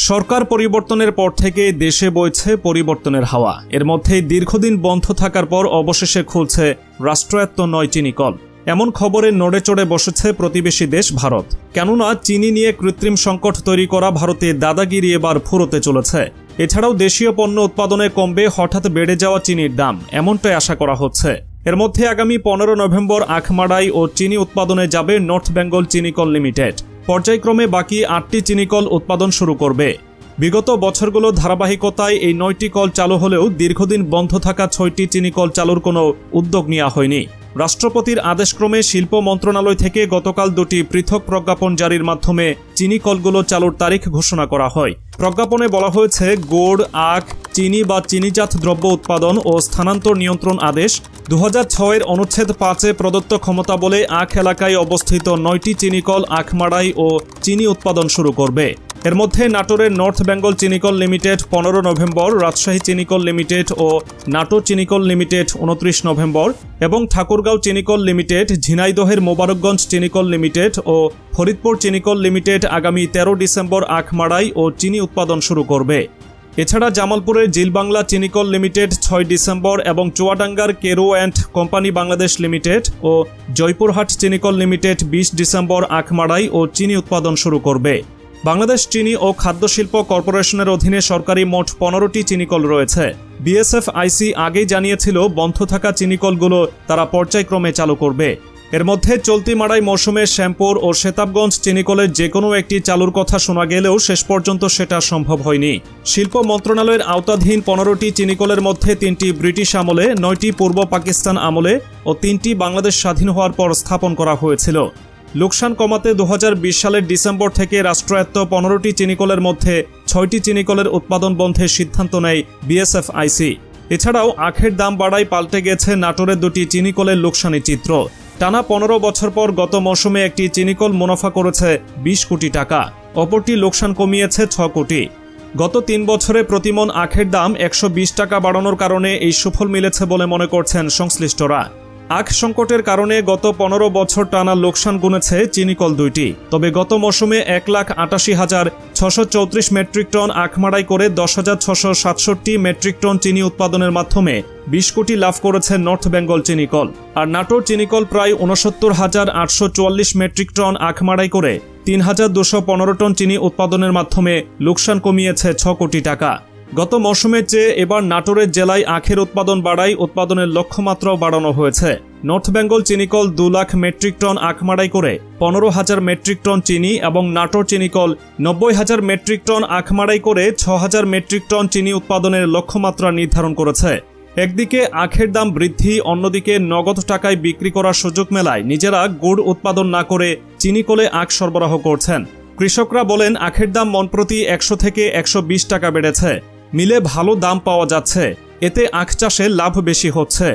সরকার পরিবর্তনের পর থেকে দেশে বইছে পরিবর্তনের হাওয়া। এর মধ্যেই দীর্ঘদিন বন্ধ থাকার পর অবশেষে খুলছে রাষ্ট্রায়ত্ত ৯ চিনি কল। এমন খবরে নড়ে চড়ে বসেছে প্রতিবেশী দেশ ভারত। কেননা চিনি নিয়ে কৃত্রিম সংকট তৈরি করা ভারতে দাদাগিরি এবার ফুরোতে চলেছে। এছাড়াও দেশীয় পণ্য উৎপাদনে কমবে হঠাৎ বেড়ে যাওয়া চিনির দাম, এমনটাই আশা করা হচ্ছে। এর মধ্যে আগামী ১৫ নভেম্বর আখমাড়াই ও চিনি উৎপাদনে যাবে নর্থ বেঙ্গল চিনিকল লিমিটেড। পর্যায়ক্রমে বাকি ৮টি চিনিকল উৎপাদন শুরু করবে। বিগত বছরগুলোর ধারাবাহিকতায় এই ৯টি কল চালু হলেও দীর্ঘদিন বন্ধ থাকা ৬টি চিনিকল চালুর কোনো উদ্যোগ নেওয়া হয়নি। রাষ্ট্রপতির আদেশক্রমে শিল্প মন্ত্রণালয় থেকে গতকাল ২টি পৃথক প্রজ্ঞাপন জারির মাধ্যমে চিনি কলগুলো চালুর তারিখ ঘোষণা করা হয়। প্রজ্ঞাপনে বলা হয়েছে, গুড়, আখ, চিনি বা চিনিজাত দ্রব্য উৎপাদন ও স্থানান্তর নিয়ন্ত্রণ আদেশ ২০০৬-এর অনুচ্ছেদ ৫-এ প্রদত্ত ক্ষমতা বলে আখ এলাকায় অবস্থিত ৯টি চিনিকল আখমাড়াই ও চিনি উৎপাদন শুরু করবে। এর মধ্যে নাটোরের নর্থ বেঙ্গল চিনিকল লিমিটেড ১৫ নভেম্বর, রাজশাহী চিনিকল লিমিটেড ও নাটোর চিনিকল লিমিটেড ২৯ নভেম্বর এবং ঠাকুরগাঁও চিনিকল লিমিটেড, ঝিনাইদহের মোবারকগঞ্জ চিনিকল লিমিটেড ও ফরিদপুর চিনিকল লিমিটেড আগামী ১৩ ডিসেম্বর আখমাড়াই ও চিনি উৎপাদন শুরু করবে। এছাড়া জামালপুরের জিলবাংলা চিনিকল লিমিটেড ৬ ডিসেম্বর এবং চুয়াডাঙ্গার Carew and company Bangladesh limited ও জয়পুরহাট চিনিকল লিমিটেড ২০ ডিসেম্বর আখমাড়াই ও চিনি উৎপাদন শুরু করবে। বাংলাদেশ চিনি ও খাদ্য শিল্প কর্পোরেশনের অধীনে সরকারি মোট ১৫টি চিনিকল রয়েছে। বিএসএফআইসি আগেই জানিয়েছিল বন্ধ থাকা চিনিকলগুলো তারা পর্যায়ক্রমে চালু করবে। এর মধ্যে চলতি মাড়াই মৌসুমে শ্যামপুর ও সেতাবগঞ্জ চিনিকলের যে কোনো একটি চালুর কথা শোনা গেলেও শেষ পর্যন্ত সেটা সম্ভব হয়নি। শিল্প মন্ত্রণালয়ের আওতাধীন ১৫টি চিনিকলের মধ্যে ৩টি ব্রিটিশ আমলে, ৯টি পূর্ব পাকিস্তান আমলে ও ৩টি বাংলাদেশ স্বাধীন হওয়ার পর স্থাপন করা হয়েছিল। লোকসান কমাতে ২০২০ সালের ডিসেম্বর থেকে রাষ্ট্রায়ত্ত ১৫টি চিনিকলের মধ্যে ৬টি চিনিকলের উৎপাদন বন্ধের সিদ্ধান্ত নেয় বিএসএফআইসি। এছাড়াও আখের দাম বাড়ায় পাল্টে গেছে নাটোরের ২টি চিনিকলের লোকসানি চিত্র। টানা ১৫ বছর পর গত মৌসুমে একটি চিনিকল মুনাফা করেছে ২০ কোটি টাকা, অপরটি লোকসান কমিয়েছে ৬ কোটি। গত ৩ বছরে প্রতিমন আখের দাম ১২০ টাকা বাড়ানোর কারণে এই সুফল মিলেছে বলে মনে করছেন সংশ্লিষ্টরা। আখ সংকটের কারণে গত ১৫ বছর টানা লোকসান গুনেছে চিনিকল ২টি। তবে গত মৌসুমে ১,৮৮,৬৩৪ মেট্রিক টন আখমাড়াই করে ১০,৬৬৭ মেট্রিক টন চিনি উৎপাদনের মাধ্যমে ২০ কোটি লাভ করেছে নর্থ বেঙ্গল চিনিকল। আর নাটোর চিনিকল প্রায় ৬৯,৮৪৪ মেট্রিক টন আখমাড়াই করে ৩,২১৫ টন চিনি উৎপাদনের মাধ্যমে লোকসান কমিয়েছে ৬ কোটি টাকা। গত মৌসুমের চেয়ে এবার নাটোরের জেলায় আখের উৎপাদন বাড়ায় উৎপাদনের লক্ষ্যমাত্রাও বাড়ানো হয়েছে। নর্থ বেঙ্গল চিনিকল ২ লাখ মেট্রিক টন আখমাড়াই করে ১৫,০০০ মেট্রিক টন চিনি এবং নাটোর চিনিকল ৯০,০০০ মেট্রিক টন আখমাড়াই করে ৬,০০০ মেট্রিক টন চিনি উৎপাদনের লক্ষ্যমাত্রা নির্ধারণ করেছে। একদিকে আখের দাম বৃদ্ধি, অন্যদিকে নগদ টাকায় বিক্রি করার সুযোগ মেলায় নিজেরা গুড় উৎপাদন না করে চিনিকলে আখ সরবরাহ করছেন। কৃষকরা বলেন, আখের দাম মন প্রতি ১০০ থেকে ১২০ টাকা বেড়েছে। মিলে ভালো দাম পাওয়া যাচ্ছে, এতে আখ চাষে লাভ বেশি হচ্ছে।